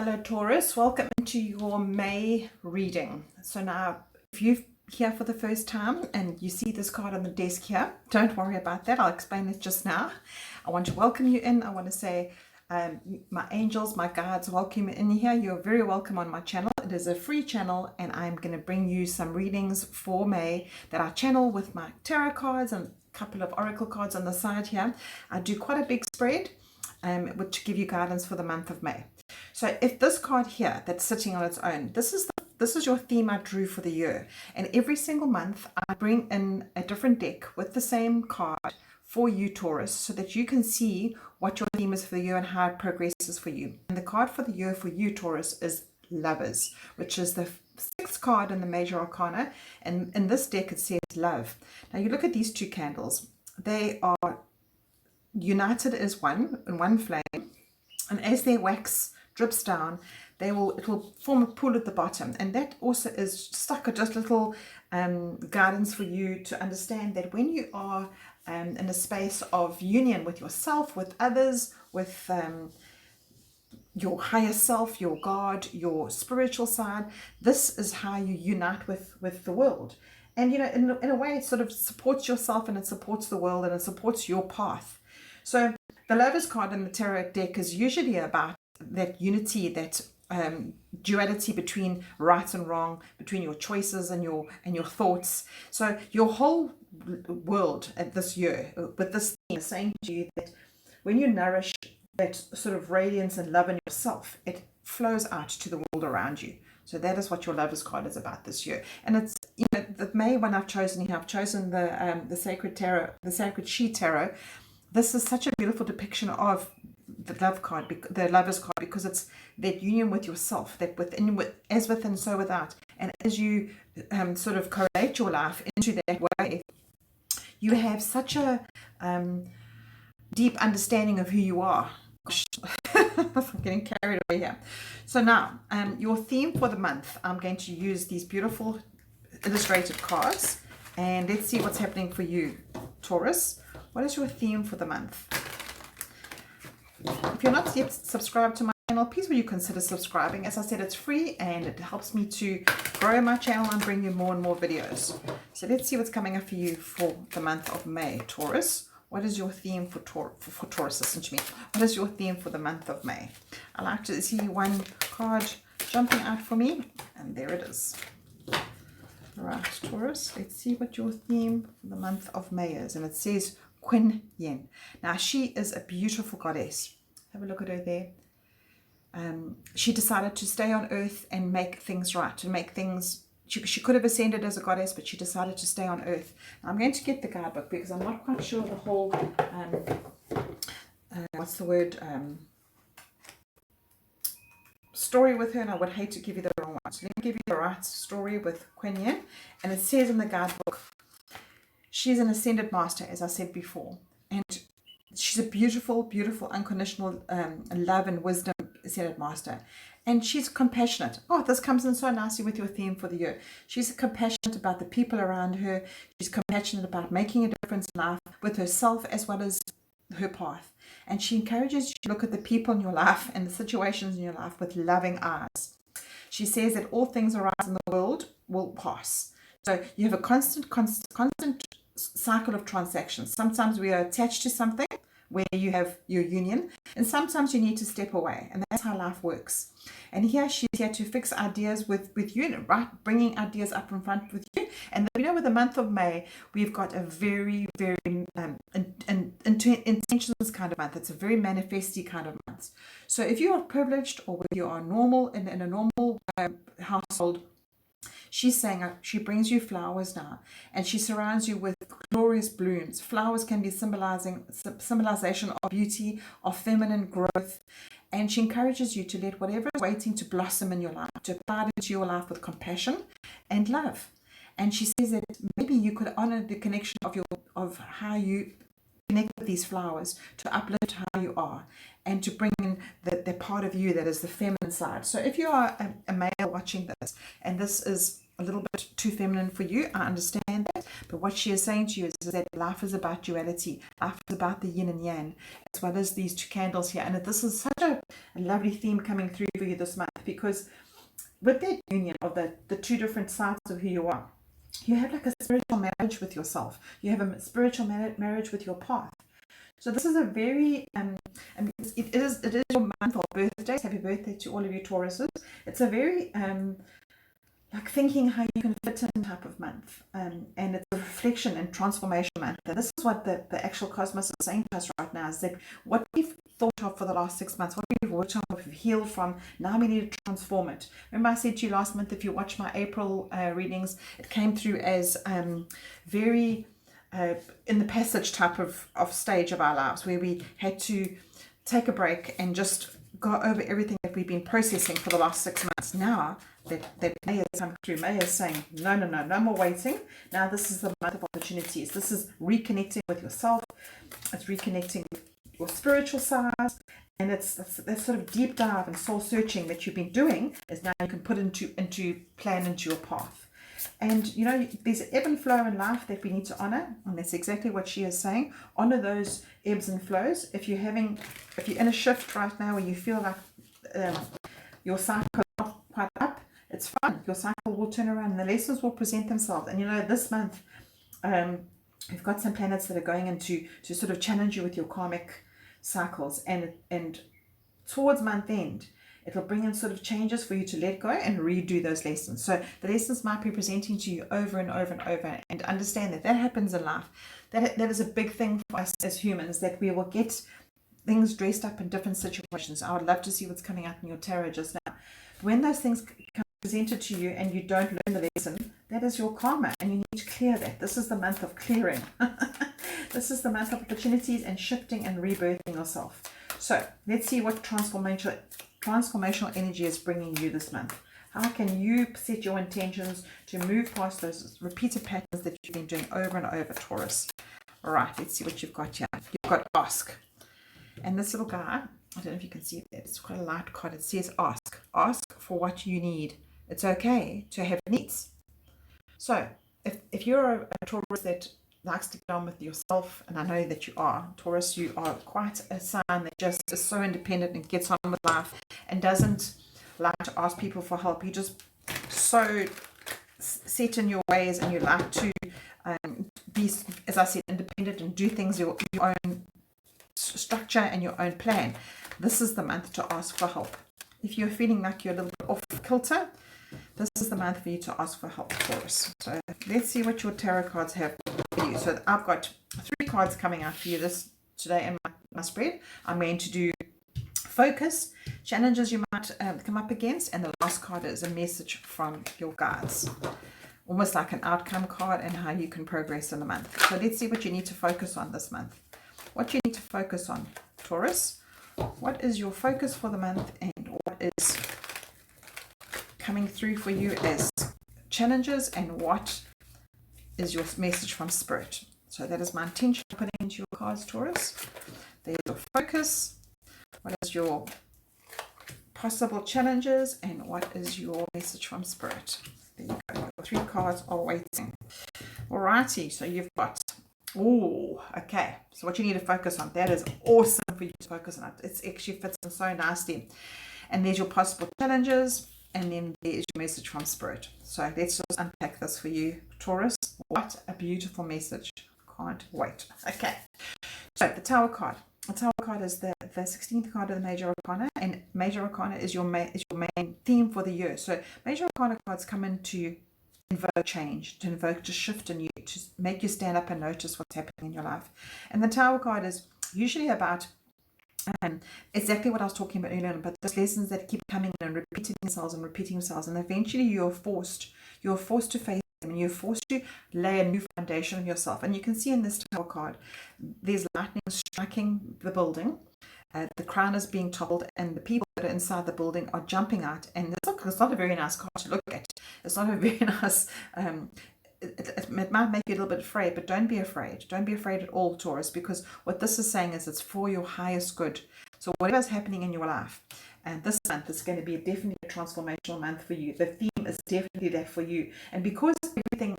Hello Taurus, welcome into your May reading. So now if you're here for the first time and you see this card on the desk here, don't worry about that, I'll explain it just now. I want to welcome you in. I want to say my angels, my guides, welcome in here. You're very welcome on my channel. It is a free channel and I'm going to bring you some readings for May that I channel with my tarot cards and a couple of oracle cards on the side here. I do quite a big spread which give you guidance for the month of May. So if this card here that's sitting on its own, this is your theme I drew for the year, and every single month I bring in a different deck with the same card for you Taurus so that you can see what your theme is for the year and how it progresses for you. And the card for the year for you Taurus is Lovers, which is the sixth card in the major arcana, and in this deck it says love. Now you look at these two candles, they are united as one in one flame, and as their wax drips down, it will form a pool at the bottom, and that also is stuck at just little guidance for you to understand that when you are in a space of union with yourself, with others, with your higher self, your God, your spiritual side, this is how you unite with the world. And you know, in a way it sort of supports yourself and it supports the world and it supports your path. So the Lovers card in the tarot deck is usually about that unity, that duality between right and wrong, between your choices and your thoughts. So your whole world at this year with this theme is saying to you that when you nourish that sort of radiance and love in yourself, it flows out to the world around you. So that is what your Lovers card is about this year. And it's, you know, the May one I've chosen here, I've chosen the Sacred Tarot, the Sacred She Tarot. This is such a beautiful depiction of the love card, the Lovers card, because it's that union with yourself, that within, as within, so without. And as you sort of correlate your life into that way, you have such a deep understanding of who you are. Gosh, I'm getting carried away here. So now, your theme for the month, I'm going to use these beautiful illustrated cards, and let's see what's happening for you, Taurus. What is your theme for the month? If you're not yet subscribed to my channel, please will you consider subscribing. As I said, it's free and it helps me to grow my channel and bring you more and more videos. So let's see what's coming up for you for the month of May, Taurus. What is your theme for Taurus? Listen to me. What is your theme for the month of May? I like to see one card jumping out for me, and there it is. Right, Taurus, let's see what your theme for the month of May is. And it says Queen Yin. Now she is a beautiful goddess. Have a look at her there. She decided to stay on earth and make things right, to make things, she could have ascended as a goddess, but she decided to stay on earth. Now, I'm going to get the guidebook because I'm not quite sure the whole what's the word, story with her, and I would hate to give you the wrong one. So let me give you the right story with Queen Yin. And it says in the guidebook, she's an ascended master, as I said before, and she's a beautiful, beautiful, unconditional love and wisdom ascended master. And she's compassionate. Oh, this comes in so nicely with your theme for the year. She's compassionate about the people around her. She's compassionate about making a difference in life with herself as well as her path. And she encourages you to look at the people in your life and the situations in your life with loving eyes. She says that all things arise in the world will pass. So you have a constant cycle of transactions. Sometimes we are attached to something where you have your union, and sometimes you need to step away, and that's how life works. And here she's here to fix ideas with you, right? Bringing ideas up in front with you. And you know, with the month of May, we've got a very, very intentions kind of month. It's a very manifesty kind of month. So if you are privileged or whether you are normal in a normal household, she's saying she brings you flowers now, and she surrounds you with glorious blooms. Flowers can be symbolization of beauty, of feminine growth, and she encourages you to let whatever is waiting to blossom in your life, to apply it into your life with compassion and love. And she says that maybe you could honor the connection of how you connect with these flowers to uplift how you are and to bring in the part of you that is the feminine side. So if you are a male watching this, and this is a little bit too feminine for you. I understand that. But what she is saying to you is that life is about duality. Life is about the yin and yang, as well as these two candles here. And this is such a lovely theme coming through for you this month, because with that union of the two different sides of who you are, you have like a spiritual marriage with yourself. You have a spiritual marriage with your path. So this is a very, it is your month of birthdays. Happy birthday to all of you Tauruses. It's a very, like thinking how you can fit in type of month. And it's a reflection and transformation month. And this is what the actual cosmos is saying to us right now, is that what we've thought of for the last 6 months, what we've worked on, what we've healed from, now we need to transform it. Remember I said to you last month, if you watch my April readings, it came through as very in the passage type of stage of our lives, where we had to take a break and just go over everything that we've been processing for the last 6 months. Now that May has come through, May is saying, no more waiting. Now this is the month of opportunities. This is reconnecting with yourself. It's reconnecting with your spiritual side. And it's that sort of deep dive and soul searching that you've been doing, is now you can put into plan into your path. And you know, there's an ebb and flow in life that we need to honor, and that's exactly what she is saying. Honor those ebbs and flows. If you're in a shift right now where you feel like your cycle is not quite up, it's fine. Your cycle will turn around and the lessons will present themselves. And you know, this month we've got some planets that are going into to sort of challenge you with your karmic cycles, and towards month end it'll bring in sort of changes for you to let go and redo those lessons. So the lessons might be presenting to you over and over and over, and understand that happens in life. That is a big thing for us as humans, that we will get things dressed up in different situations. I would love to see what's coming out in your tarot just now. When those things come presented to you and you don't learn the lesson, that is your karma, and you need to clear that. This is the month of clearing. This is the month of opportunities and shifting and rebirthing yourself. So let's see what transformational energy is bringing you this month. How can you set your intentions to move past those repeated patterns that you've been doing over and over, Taurus? All right, let's see what you've got here. You've got ask. And this little guy, I don't know if you can see it there, it's quite a light card. It says ask. Ask for what you need. It's okay to have needs. So if you're a Taurus that likes to get on with yourself, and I know that you are, Taurus, you are quite a sign that just is so independent and gets on with life and doesn't like to ask people for help. You're just so set in your ways, and you like to be, as I said, independent and do things your own structure and your own plan. This is the month to ask for help. If you're feeling like you're a little bit off kilter, this is the month for you to ask for help, Taurus. So let's see what your tarot cards have for you. So I've got 3 cards coming out for you today in my spread. I'm going to do focus, challenges you might come up against, and the last card is a message from your guides. Almost like an outcome card and how you can progress in the month. So let's see what you need to focus on this month. What you need to focus on, Taurus. What is your focus for the month, and what is coming through for you as challenges, and what is your message from Spirit? So that is my intention putting into your cards, Taurus. There's your focus. What is your possible challenges, and what is your message from Spirit? There you go. Your 3 cards are waiting. Alrighty, so you've got, okay. So what you need to focus on, that is awesome for you to focus on. It actually fits in so nicely. And there's your possible challenges, and then there's your message from Spirit. So let's just unpack this for you, Taurus. What a beautiful message. Can't wait. Okay. So the Tower card. The Tower card is the 16th card of the Major Arcana, and Major Arcana is your main theme for the year. So Major Arcana cards come in to invoke change, to invoke to shift in you, to make you stand up and notice what's happening in your life. And the Tower card is usually about exactly what I was talking about earlier, but those lessons that keep coming in and repeating themselves, and eventually you're forced to face them, and you're forced to lay a new foundation on yourself. And you can see in this Tower card, there's lightning striking the building, the crown is being toppled, and the people that are inside the building are jumping out. And it's not a very nice card to look at. It's not a very nice it might make you a little bit afraid, but don't be afraid. Don't be afraid at all, Taurus, because what this is saying is it's for your highest good. So whatever's happening in your life, and this month is going to be definitely a transformational month for you. The theme is definitely that for you. And because everything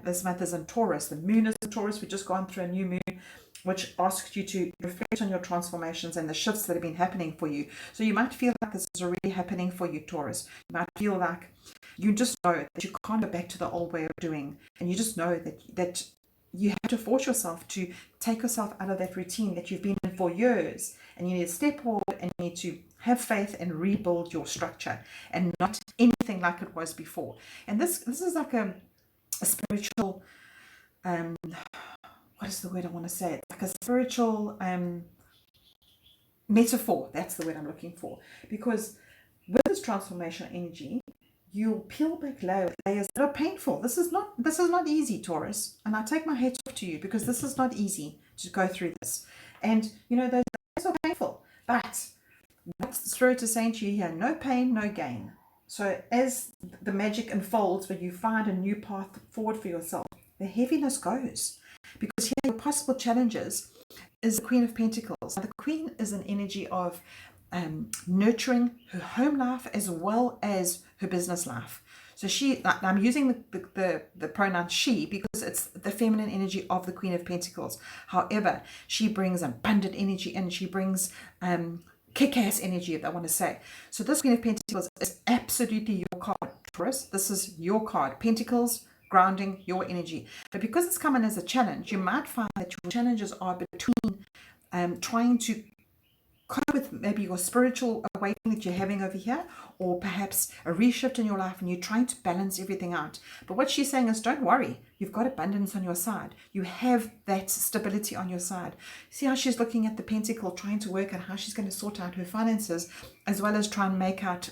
this month is in Taurus, the moon is in Taurus, we've just gone through a new moon, which asks you to reflect on your transformations and the shifts that have been happening for you. So you might feel like this is already happening for you, Taurus. You might feel like you just know that you can't go back to the old way of doing, and you just know that you have to force yourself to take yourself out of that routine that you've been in for years, and you need to step forward and you need to have faith and rebuild your structure and not anything like it was before. And this is like a spiritual what is the word I want to say? It's like a spiritual metaphor. That's the word I'm looking for. Because with this transformational energy, you'll peel back layers that are painful. This is not easy, Taurus. And I take my hat off to you, because this is not easy to go through this. And you know, those layers are painful. But what the Spirit is saying to you here, no pain, no gain. So as the magic unfolds, where you find a new path forward for yourself, the heaviness goes. Because here your possible challenges is the Queen of Pentacles. Now, the Queen is an energy of nurturing her home life as well as her business life. So I'm using the pronoun she because it's the feminine energy of the Queen of Pentacles. However, she brings abundant energy and she brings kick-ass energy, if I want to say. So this Queen of Pentacles is absolutely your card, Taurus. This is your card. Pentacles, grounding your energy. But because it's coming as a challenge, you might find that your challenges are between trying to cope with maybe your spiritual awakening that you're having over here, or perhaps a reshift in your life and you're trying to balance everything out. But what she's saying is, don't worry, you've got abundance on your side. You have that stability on your side. See how she's looking at the pentacle, trying to work out how she's going to sort out her finances, as well as try and make out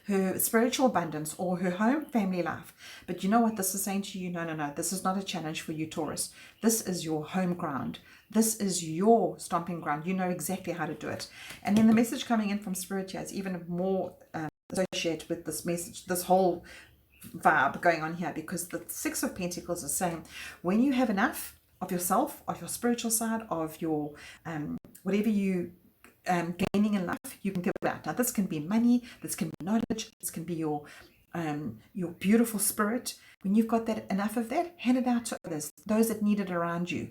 her spiritual abundance or her home family life. But you know what this is saying to you? No, this is not a challenge for you, Taurus. This is your home ground. This is your stomping ground. You know exactly how to do it. And then the message coming in from Spirit here is even more associated with this message, this whole vibe going on here, because the Six of Pentacles is saying, when you have enough of yourself, of your spiritual side, of your whatever you gaining in life, you can give it out. Now this can be money, this can be knowledge, this can be your beautiful spirit. When you've got that enough of that, hand it out to others, those that need it around you.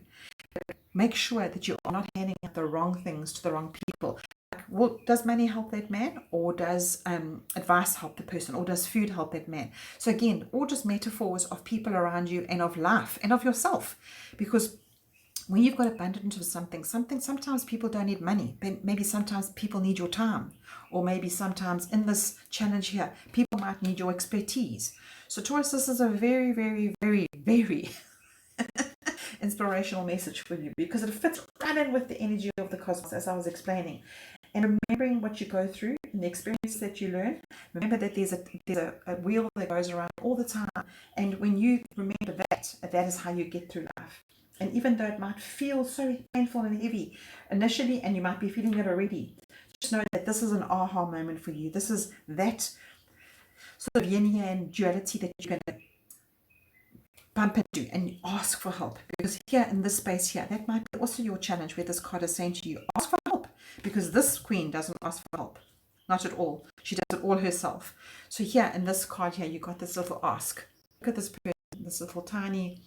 Make sure that you are not handing out the wrong things to the wrong people. Like, well, does money help that man, or does advice help the person, or does food help that man? So again, all just metaphors of people around you and of life and of yourself. Because when you've got abundance of something, sometimes people don't need money. Maybe sometimes people need your time. Or maybe sometimes in this challenge here, people might need your expertise. So Taurus, this is a very, very, very, very inspirational message for you, because it fits right in with the energy of the cosmos, as I was explaining. And remembering what you go through and the experience that you learn, remember that there's a wheel that goes around all the time. And when you remember that is how you get through life. And even though it might feel so painful and heavy initially, and you might be feeling it already, just know that this is an aha moment for you. This is that sort of yin yang duality that you're going to bump into and ask for help. Because here in this space here, that might be also your challenge, where this card is saying to you, ask for help. Because this queen doesn't ask for help. Not at all. She does it all herself. So here in this card here, you got this little ask. Look at this person, this little tiny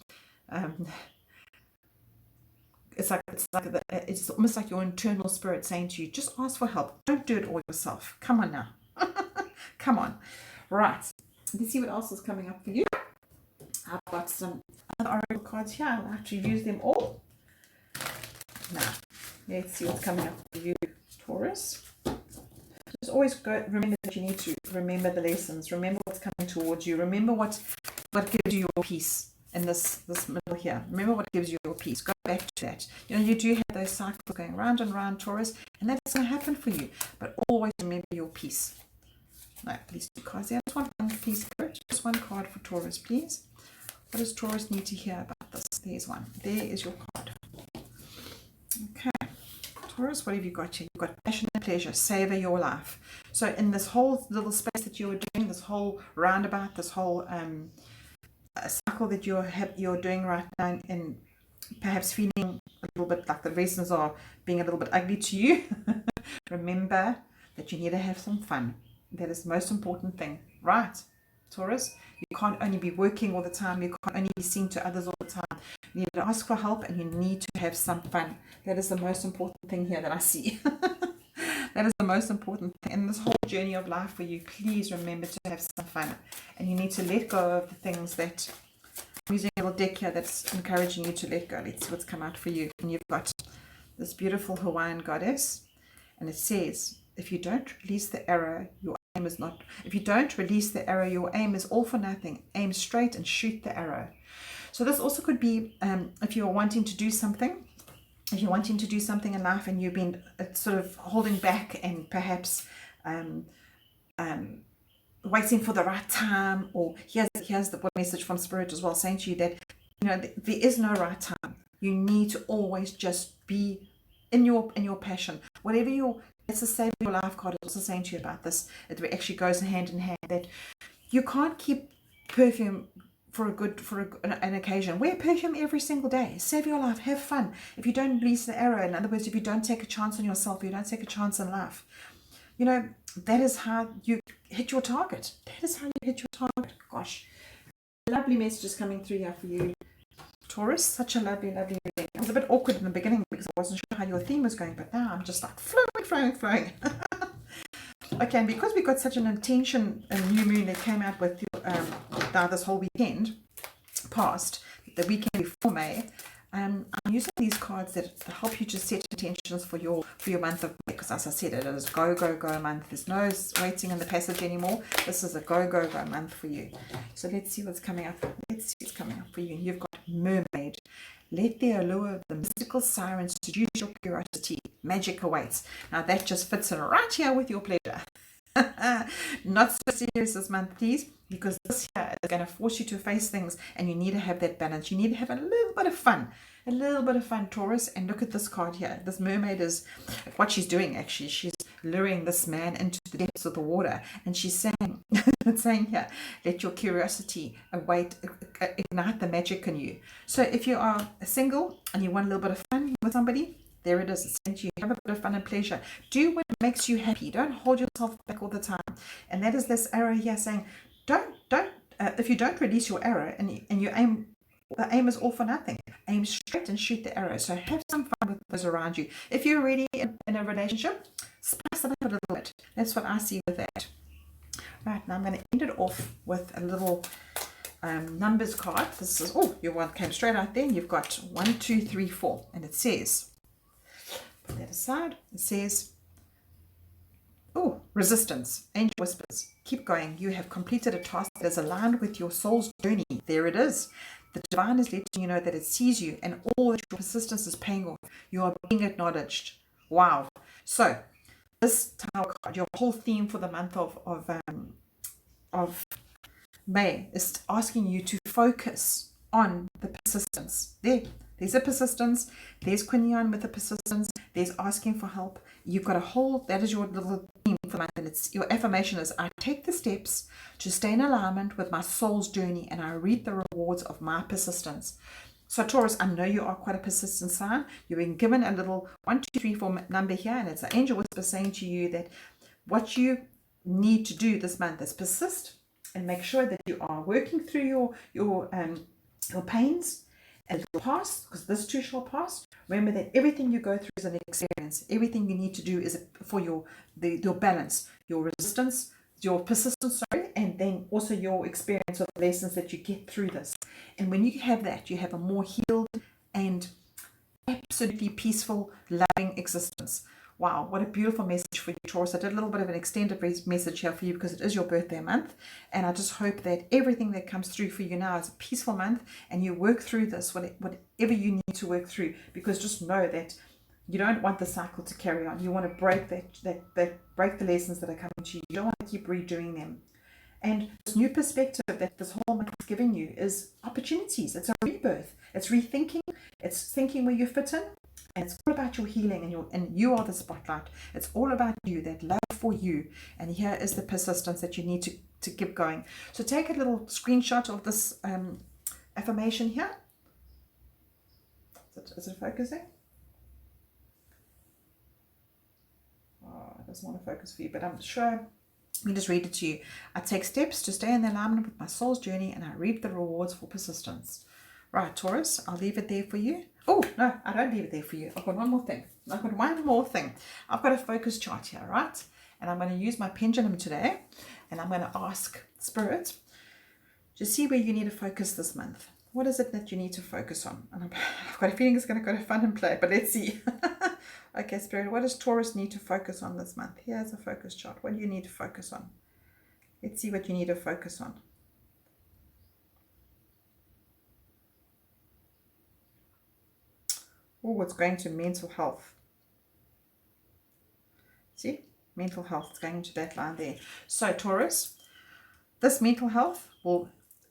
it's almost like your internal spirit saying to you, just ask for help. Don't do it all yourself. Come on now. Come on. Right. Let's see what else is coming up for you. I've got some other oracle cards here. I'll have to use them all. Now, let's see what's coming up for you, Taurus. Just always remember that you need to remember the lessons. Remember what's coming towards you. Remember what gives you your peace. In this middle here, remember what gives you your peace. Go back to that. You know, you do have those cycles going round and round, Taurus, and that's going to happen for you. But always remember your peace. Now, these two cards there. Just one please, Spirit. Just one card for Taurus, please. What does Taurus need to hear about this? There's one. There is your card. Okay, Taurus, what have you got here? You've got passion and pleasure. Savor your life. So in this whole little space that you were doing, this whole roundabout, this whole a cycle that you're doing right now, and perhaps feeling a little bit like the reasons are being a little bit ugly to you, remember that you need to have some fun. That is the most important thing, right, Taurus? You can't only be working all the time. You can't only be seen to others all the time. You need to ask for help, and you need to have some fun. That is the most important thing here that I see. That is the most important thing in this whole journey of life for you. Please remember to have some fun, and you need to let go of the things that, I'm using a little deck here that's encouraging you to let go. Let's see what's come out for you. And you've got this beautiful Hawaiian goddess, and it says, if you don't release the arrow, your aim is not, if you don't release the arrow, your aim is all for nothing. Aim straight and shoot the arrow. So this also could be if you're wanting to do something, if you're wanting to do something in life and you've been sort of holding back and perhaps waiting for the right time, or here's the message from Spirit as well, saying to you that, you know, there is no right time. You need to always just be in your passion. Whatever it's the Save Your Life card is also saying to you about this. It actually goes hand in hand, that you can't keep perfume for an occasion. Wear perfume every single day. Save your life. Have fun. If you don't release the arrow, in other words, if you don't take a chance on yourself, you don't take a chance in life, you know, that is how you hit your target. That is how you hit your target. Gosh, lovely messages coming through here for you, Taurus. Such a lovely reading. It was a bit awkward in the beginning because I wasn't sure how your theme was going, but now I'm just like flowing. Okay, and because we got such an intention, a new moon that came out with now this whole weekend past, the weekend before May, I'm using these cards that help you to set intentions for your month of May, because as I said, it is go month. There's no waiting in the passage anymore. This is a go month for you. So let's see what's coming up. Let's see what's coming up for you. And you've got Mermaid. Let the allure of the mystical sirens seduce your curiosity. Magic awaits. Now that just fits in right here with your pleasure. Not so serious this month, please, because this here is going to force you to face things, and you need to have that balance. You need to have a little bit of fun, Taurus. And look at this card here. This mermaid is, what she's doing actually, she's luring this man into the depths of the water, and she's saying, it's saying here, let your curiosity await, ignite the magic in you. So if you are single and you want a little bit of fun with somebody, there it is. It's saying to you, have a bit of fun and pleasure. Do what makes you happy. Don't hold yourself back all the time. And that is this arrow here saying, if you don't release your arrow and you aim, the aim is all for nothing. Aim straight and shoot the arrow. So have some fun with those around you. If you're already in a relationship, spice it up a little bit. That's what I see with that. Right, now I'm going to end it off with a little numbers card. This is, your one came straight out there. And you've got 1, 2, 3, 4. And it says, put that aside. It says, resistance, angel whispers. Keep going. You have completed a task that is aligned with your soul's journey. There it is. The divine is letting you know that it sees you, and all that your persistence is paying off. You are being acknowledged. Wow. So this Tower card, your whole theme for the month of May, is asking you to focus on the persistence. There's a persistence. There's Quinion with the persistence. There's asking for help. You've got a whole, that is your little theme for the month. And it's, your affirmation is, I take the steps to stay in alignment with my soul's journey, and I reap the rewards of my persistence. So Taurus, I know you are quite a persistent sign. You've been given a little 1, 2, 3, 4 number here, and it's an angel whisper saying to you that what you need to do this month is persist and make sure that you are working through your pains, and it will pass, because this too shall pass. Remember that everything you go through is an experience. Everything you need to do is for your balance, your resistance, your persistence, and then also your experience of lessons that you get through this. And when you have that, you have a more healed and absolutely peaceful, loving existence. Wow, what a beautiful message for you, Taurus. I did a little bit of an extended message here for you because it is your birthday month. And I just hope that everything that comes through for you now is a peaceful month, and you work through this, whatever you need to work through, because just know that you don't want the cycle to carry on. You want to break break the lessons that are coming to you. You don't want to keep redoing them. And this new perspective that this whole month is giving you is opportunities. It's a rebirth. It's rethinking. It's thinking where you fit in. And it's all about your healing, and you are the spotlight. It's all about you, that love for you. And here is the persistence that you need to keep going. So take a little screenshot of this affirmation here. Is it focusing? Oh, it doesn't want to focus for you, but I'm sure Let me just read it to you. I take steps to stay in alignment with my soul's journey, and I reap the rewards for persistence. Right, Taurus, I'll leave it there for you. Oh, no, I don't leave it there for you. I've got one more thing. I've got a focus chart here, right? And I'm going to use my pendulum today, and I'm going to ask Spirit to see where you need to focus this month. What is it that you need to focus on? And I've got a feeling it's going to go to fun and play, but let's see. Okay, Spirit, what does Taurus need to focus on this month? Here's a focus chart. What do you need to focus on? Let's see what you need to focus on. Oh, it's going to mental health. See? Mental health is going into that line there. So, Taurus, this mental health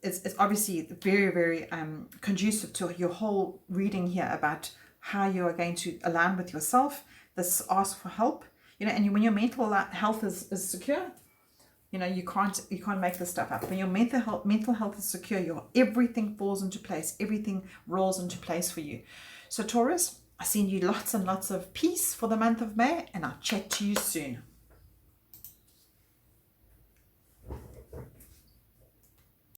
is obviously very, very conducive to your whole reading here about how you are going to align with yourself. This ask for help, and when your mental health is secure, you can't make this stuff up. When your mental health is secure, everything falls into place, everything rolls into place for you. So Taurus, I send you lots and lots of peace for the month of May, and I'll chat to you soon.